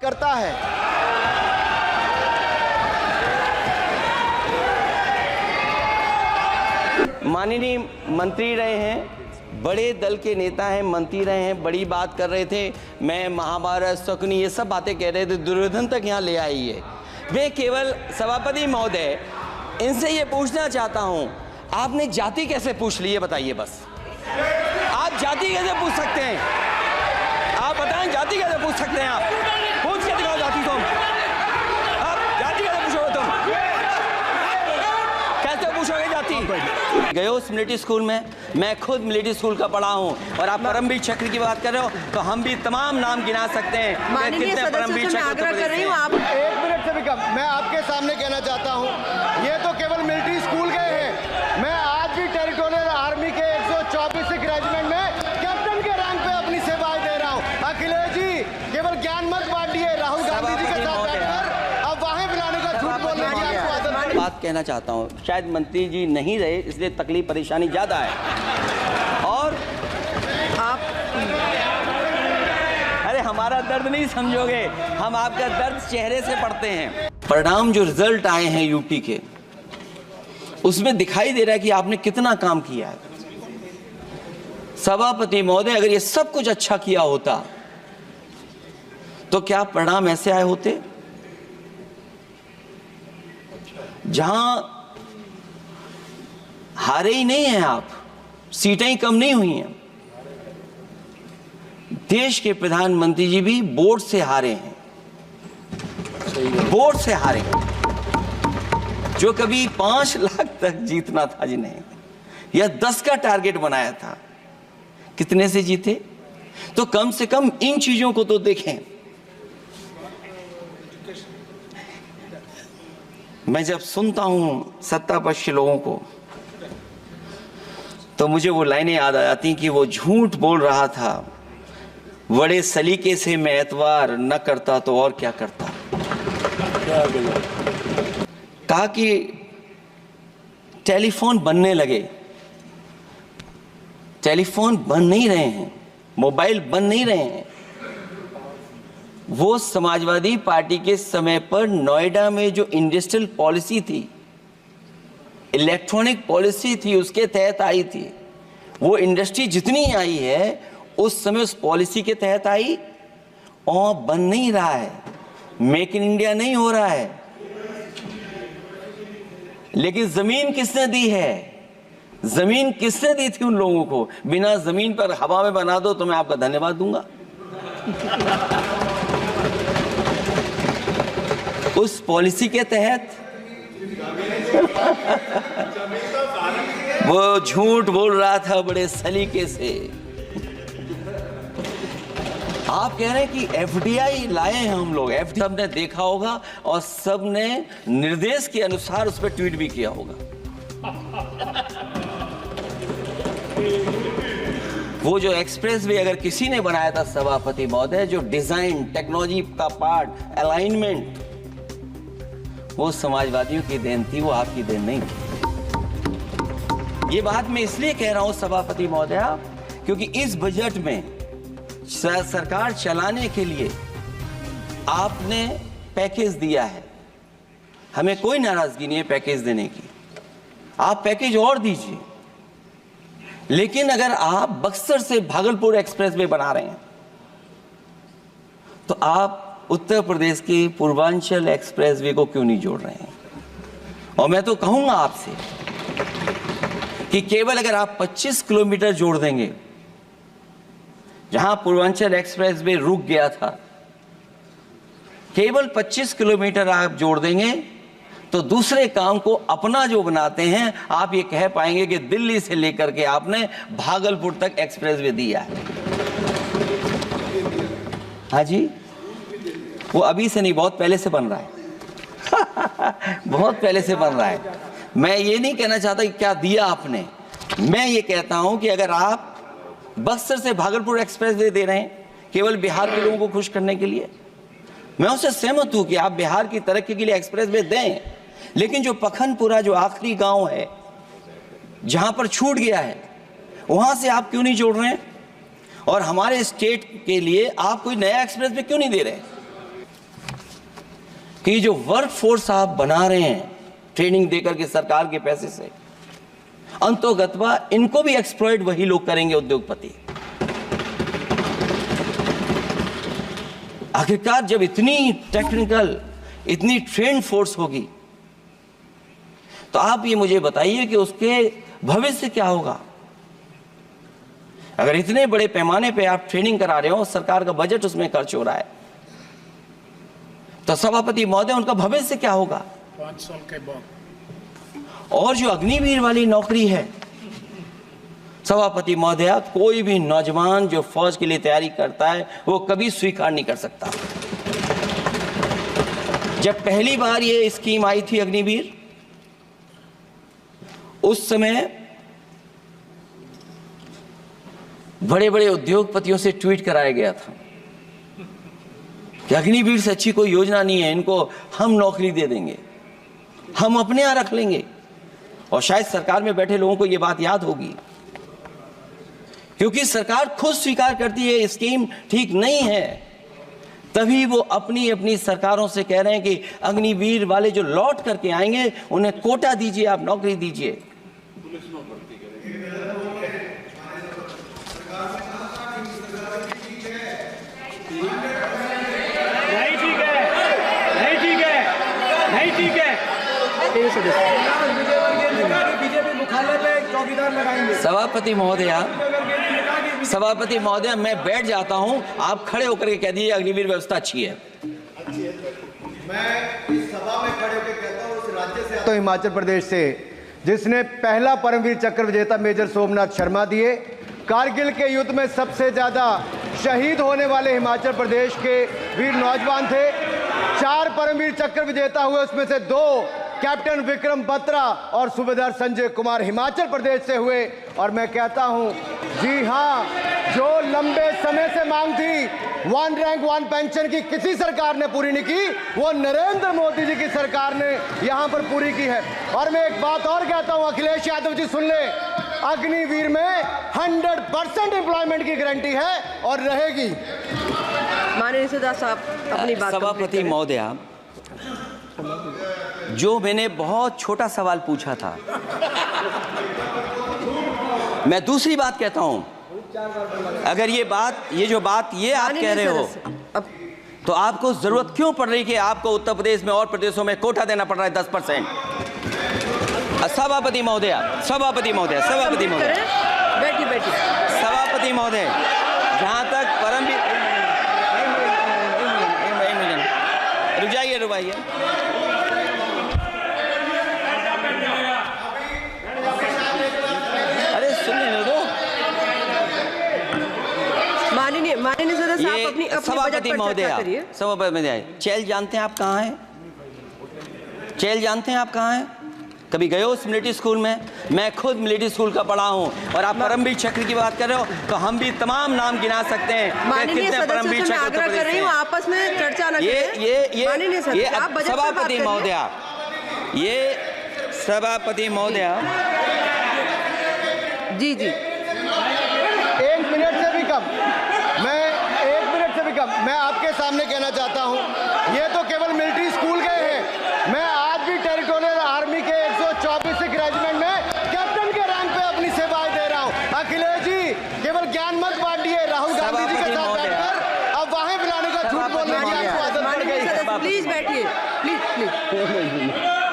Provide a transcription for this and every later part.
करता है। माननीय मंत्री रहे हैं, बड़े दल के नेता हैं, मंत्री रहे हैं, बड़ी बात कर रहे थे। मैं महाभारत, शकुनी, ये सब बातें कह रहे थे, दुर्योधन तक यहाँ ले आई है। वे केवल सभापति महोदय, इनसे ये पूछना चाहता हूँ, आपने जाति कैसे पूछ ली है बताइए बस। आप जाति कैसे पूछ सकते हैं? आप बताएं जाति कैसे पूछ सकते हैं? आप पूछ के दिखाओ जाति तुम। आप जाति कैसे पूछोगे तुम? कैसे पूछोगे जाति? गए उस मिलिट्री स्कूल में, मैं खुद मिलिट्री स्कूल का पढ़ा हूँ, और आप परमवीर चक्र की बात कर रहे हो तो हम भी तमाम नाम गिना सकते हैं। माननीय सदस्यों से मैं आग्रह कर रही हूँ, आप 1 मिनट से भी कम। मैं आपके सामने कहना चाहता हूँ, ये तो केवल मिलिट्री स्कूल गए हैं। मैं आज भी टेरिटोरियल आर्मी के 124 रेजिमेंट में कैप्टन के रैंक पे अपनी सेवाएं दे रहा हूँ। अखिलेश जी केवल ज्ञान मत बांटिए, राहुल गांधी जी के साथ बैठकर अब वाहे बुलाने का झूठ बोलने की आपको आदत नहीं। बात कहना चाहता हूँ, शायद मंत्री जी नहीं रहे इसलिए तकलीफ परेशानी ज्यादा है। और आप अरे हमारा दर्द नहीं समझोगे, हम आपका दर्द चेहरे से पढ़ते हैं। परिणाम जो रिजल्ट आए हैं यूपी के, उसमें दिखाई दे रहा है कि आपने कितना काम किया है। सभापति महोदय, अगर ये सब कुछ अच्छा किया होता तो क्या परिणाम ऐसे आए होते? जहां हारे ही नहीं हैं आप, सीटें ही कम नहीं हुई हैं। देश के प्रधानमंत्री जी भी वोट से हारे हैं, वोट से हारे हैं। जो कभी 5 लाख तक जीतना था जिन्हें, या 10 का टारगेट बनाया था, कितने से जीते? तो कम से कम इन चीजों को तो देखें। मैं जब सुनता हूं सत्तापक्ष लोगों को तो मुझे वो लाइनें याद आ जाती कि वो झूठ बोल रहा था, बड़े सलीके से मैं एतवार न करता तो और क्या करता। कहा कि टेलीफोन बनने लगे, टेलीफोन बन नहीं रहे हैं, मोबाइल बन नहीं रहे हैं। वो समाजवादी पार्टी के समय पर नोएडा में जो इंडस्ट्रियल पॉलिसी थी, इलेक्ट्रॉनिक पॉलिसी थी, उसके तहत आई थी। वो इंडस्ट्री जितनी आई है उस समय उस पॉलिसी के तहत आई, और बन नहीं रहा है, मेक इन इंडिया नहीं हो रहा है। लेकिन जमीन किसने दी है? जमीन किसने दी थी उन लोगों को? बिना जमीन पर हवा में बना दो तो मैं आपका धन्यवाद दूंगा। उस पॉलिसी के तहत वो झूठ बोल रहा था बड़े सलीके से। आप कह रहे हैं कि एफडीआई लाए हैं हम लोग, सबने देखा होगा और सबने निर्देश के अनुसार उस पर ट्वीट भी किया होगा। वो जो एक्सप्रेस वे अगर किसी ने बनाया था सभापति महोदय, जो डिजाइन, टेक्नोलॉजी का पार्ट, अलाइनमेंट, वो समाजवादियों की देन थी, वो आपकी देन नहीं थी। ये बात मैं इसलिए कह रहा हूं सभापति महोदय, क्योंकि इस बजट में सरकार चलाने के लिए आपने पैकेज दिया है। हमें कोई नाराजगी नहीं है पैकेज देने की, आप पैकेज और दीजिए। लेकिन अगर आप बक्सर से भागलपुर एक्सप्रेसवे बना रहे हैं तो आप उत्तर प्रदेश के पूर्वांचल एक्सप्रेसवे को क्यों नहीं जोड़ रहे हैं? और मैं तो कहूंगा आपसे कि केवल अगर आप 25 किलोमीटर जोड़ देंगे, जहां पूर्वांचल एक्सप्रेसवे रुक गया था, केवल 25 किलोमीटर आप जोड़ देंगे तो दूसरे काम को अपना जो बनाते हैं, आप ये कह पाएंगे कि दिल्ली से लेकर के आपने भागलपुर तक एक्सप्रेसवे दिया है। हाँ जी, वो अभी से नहीं, बहुत पहले से बन रहा है। बहुत पहले से बन रहा है। मैं ये नहीं कहना चाहता कि क्या दिया आपने, मैं ये कहता हूं कि अगर आप बक्सर से भागलपुर एक्सप्रेसवे दे रहे हैं केवल बिहार के लोगों को खुश करने के लिए, मैं उससे सहमत हूं कि आप बिहार की तरक्की के लिए एक्सप्रेसवे दें, लेकिन जो पखनपुरा, जो आखिरी गांव है जहां पर छूट गया है, वहां से आप क्यों नहीं जोड़ रहे हैं? और हमारे स्टेट के लिए आप कोई नया एक्सप्रेसवे क्यों नहीं दे रहे? कि जो वर्क फोर्स आप बना रहे हैं ट्रेनिंग देकर के सरकार के पैसे से, अंतोगत्वा इनको भी एक्सप्लॉइट वही लोग करेंगे, उद्योगपति। आखिरकार जब इतनी टेक्निकल, इतनी ट्रेन फोर्स होगी, तो आप ये मुझे बताइए कि उसके भविष्य क्या होगा। अगर इतने बड़े पैमाने पे आप ट्रेनिंग करा रहे हो, सरकार का बजट उसमें खर्च हो रहा है, तो सभापति महोदय उनका भविष्य क्या होगा 5 साल के बाद। और जो अग्निवीर वाली नौकरी है सभापति महोदय, कोई भी नौजवान जो फौज के लिए तैयारी करता है वो कभी स्वीकार नहीं कर सकता। जब पहली बार ये स्कीम आई थी अग्निवीर, उस समय बड़े बड़े उद्योगपतियों से ट्वीट कराया गया था कि अग्निवीर से अच्छी कोई योजना नहीं है, इनको हम नौकरी दे देंगे, हम अपने यहां रख लेंगे। और शायद सरकार में बैठे लोगों को यह बात याद होगी, क्योंकि सरकार खुद स्वीकार करती है स्कीम ठीक नहीं है, तभी वो अपनी अपनी सरकारों से कह रहे हैं कि अग्निवीर वाले जो लौट करके आएंगे उन्हें कोटा दीजिए, आप नौकरी दीजिए। सभापति महोदय, मैं बैठ जाता हूं, आप खड़े होकर के कह दीजिए अग्निवीर व्यवस्था अच्छी है। मैं इस सभा में खड़े होकर कहता हूं, उस राज्य से आता हूं, हिमाचल प्रदेश से, जिसने पहला परमवीर चक्र विजेता मेजर सोमनाथ शर्मा दिए। कारगिल के युद्ध में सबसे ज्यादा शहीद होने वाले हिमाचल प्रदेश के वीर नौजवान थे। 4 परमवीर चक्र विजेता हुए, उसमें से 2 कैप्टन विक्रम बत्रा और सूबेदार संजय कुमार हिमाचल प्रदेश से हुए। और मैं कहता हूं, जी हां, जो लंबे समय से मांग थी 1 रैंक 1 पेंशन की, किसी सरकार ने पूरी नहीं की, वो नरेंद्र मोदी जी की सरकार ने यहां पर पूरी की है। और मैं एक बात और कहता हूं, अखिलेश यादव जी सुन ले, अग्निवीर में 100% एम्प्लॉयमेंट की गारंटी है और रहेगी। माननीय सदा साहब अपनी बात। सभापति महोदय, जो मैंने बहुत छोटा सवाल पूछा था, मैं दूसरी बात कहता हूं, अगर ये जो बात आप कह रहे हो, तो आपको जरूरत क्यों पड़ रही कि आपको उत्तर प्रदेश में और प्रदेशों में कोटा देना पड़ रहा है 10%? सभापति महोदय, बैठिए। सभापति महोदय, जहां तक परमवीर, रुक जाइए, अरे सुनने दो। माननीय सदा साहब अपनी सभापति महोदय, चैल जानते हैं आप कहाँ हैं? चैल जानते हैं आप कहाँ हैं? कभी गए हो उस मिलिट्री स्कूल में? मैं खुद मिलिट्री स्कूल का पढ़ा हूँ। और आप परमवीर चक्र की बात कर रहे हो, तो हम भी तमाम नाम गिना सकते हैं। माननीय सदस्यों से मैं आग्रह कर रही हूँ, आपस में चर्चा न करें। ये सभापति महोदय, जी 1 मिनट से भी कम, मैं आपके सामने कहना चाहता हूं, ये तो केवल मिलिट्री स्कूल गए हैं। मैं आज भी टेरिटोरियल आर्मी के 124 रेजिमेंट में कैप्टन के रैंक पे अपनी सेवाएं दे रहा हूं। अखिलेश जी, केवल ज्ञान मत बांटिए। राहुल गांधी जी के साथ बैठकर अब वहां बुलाने का झूठ बोलने की आपको आदत पड़ गई। प्लीज बैठिए, प्लीज।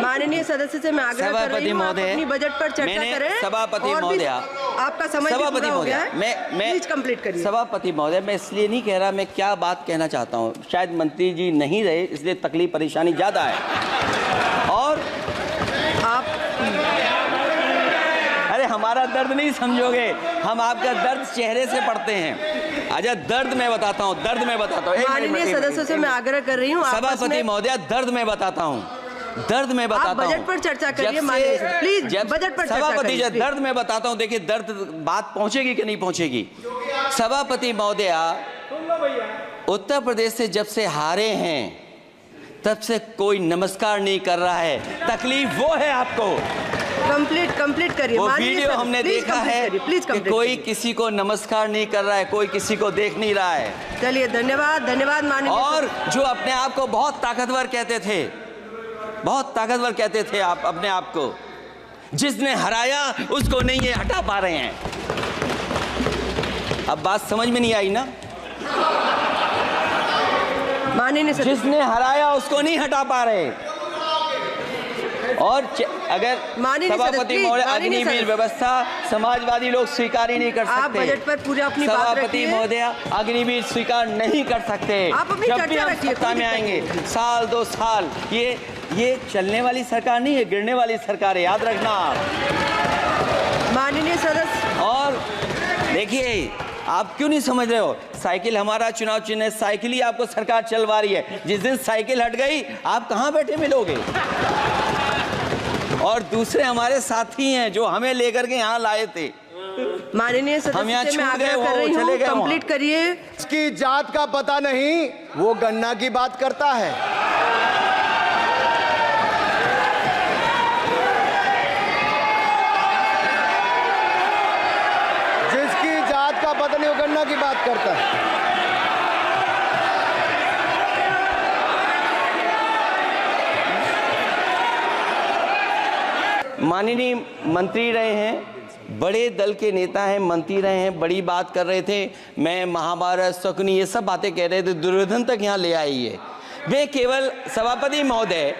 माननीय सदस्य से मैं आग्रह कर रही हूं, आप अपनी बजट पर चर्चा करें। सभापति महोदय, आपका समय पूरा हो गया है, प्लीज कंप्लीट करिए। सभापति महोदय, मैं इसलिए नहीं कह रहा, मैं क्या बात कहना चाहता हूँ, शायद मंत्री जी नहीं रहे इसलिए तकलीफ परेशानी ज्यादा है। और आप, अरे हमारा दर्द नहीं समझोगे, हम आपका दर्द चेहरे से पढ़ते हैं। अच्छा, दर्द मैं बताता हूँ। माननीय सदस्यों से मैं आग्रह कर रही हूँ, सभापति महोदय, दर्द मैं बताता हूँ। बजट पर चर्चा करिए, प्लीज बजट पर चर्चा सभापति जी, करिए। दर्द मैं बताता हूँ, देखिए दर्द बात पहुंचेगी कि नहीं पहुंचेगी। सभापति महोदय, उत्तर प्रदेश से जब से हारे हैं तब से कोई नमस्कार नहीं कर रहा है। तकलीफ वो है आपको। कंप्लीट करिए। वो माननीय वीडियो सदस्य, हमने प्लीज देखा कंप्लीट है करिए, प्लीज कि कंप्लीट कोई करिए। किसी को नमस्कार नहीं कर रहा है, कोई किसी को देख नहीं रहा है। चलिए, धन्यवाद माननीय और जो अपने आप को बहुत ताकतवर कहते थे, बहुत ताकतवर कहते थे आप अपने आप को, जिसने हराया उसको नहीं ये हटा पा रहे हैं। अब बात समझ में नहीं आई ना? माननीय सदस्य, जिसने हराया उसको नहीं हटा पा रहे। और अगर माननीय सभापति सदस्य, महोदय, माननीय अग्निवीर सदस्य, व्यवस्था समाजवादी लोग स्वीकार ही नहीं कर सकते। आप बजट पर पूरी अपनी बात सभापति रखिए। महोदय स्वीकार नहीं कर सकते। आप अपनी जब भी चर्चा हम रखिए, सत्ता कोई में दिक्कत आएंगे, नहीं। साल 2 साल, ये चलने वाली सरकार नहीं है, गिरने वाली सरकार है, याद रखना आप। माननीय सदस्य, और देखिए, आप क्यों नहीं समझ रहे हो? साइकिल हमारा चुनाव चिन्ह है, साइकिल ही आपको सरकार चलवा रही है। जिस दिन साइकिल हट गई, आप कहां बैठे मिलोगे? और दूसरे हमारे साथी हैं जो हमें लेकर के यहाँ लाए थे। माननीय हम यहाँ सदस्य से मैं छूट आग्रह गए, कर वो रही चले हूँ, गए वहाँ। कंप्लीट करिए। इसकी जात का पता नहीं, वो गन्ना की बात करता है। जिसकी जात का पता नहीं, वो गन्ना की बात करता है। माननीय मंत्री रहे हैं, बड़े दल के नेता हैं, मंत्री रहे हैं, बड़ी बात कर रहे थे। मैं महाभारत, शकुनी, ये सब बातें कह रहे थे, दुर्योधन तक यहाँ ले आई है। मैं केवल सभापति महोदय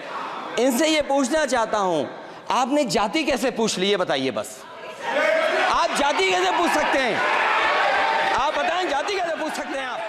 इनसे ये पूछना चाहता हूँ, आपने जाति कैसे पूछ ली, ये बताइए बस। आप जाति कैसे पूछ सकते हैं? आप बताएं, जाति कैसे पूछ सकते हैं आप?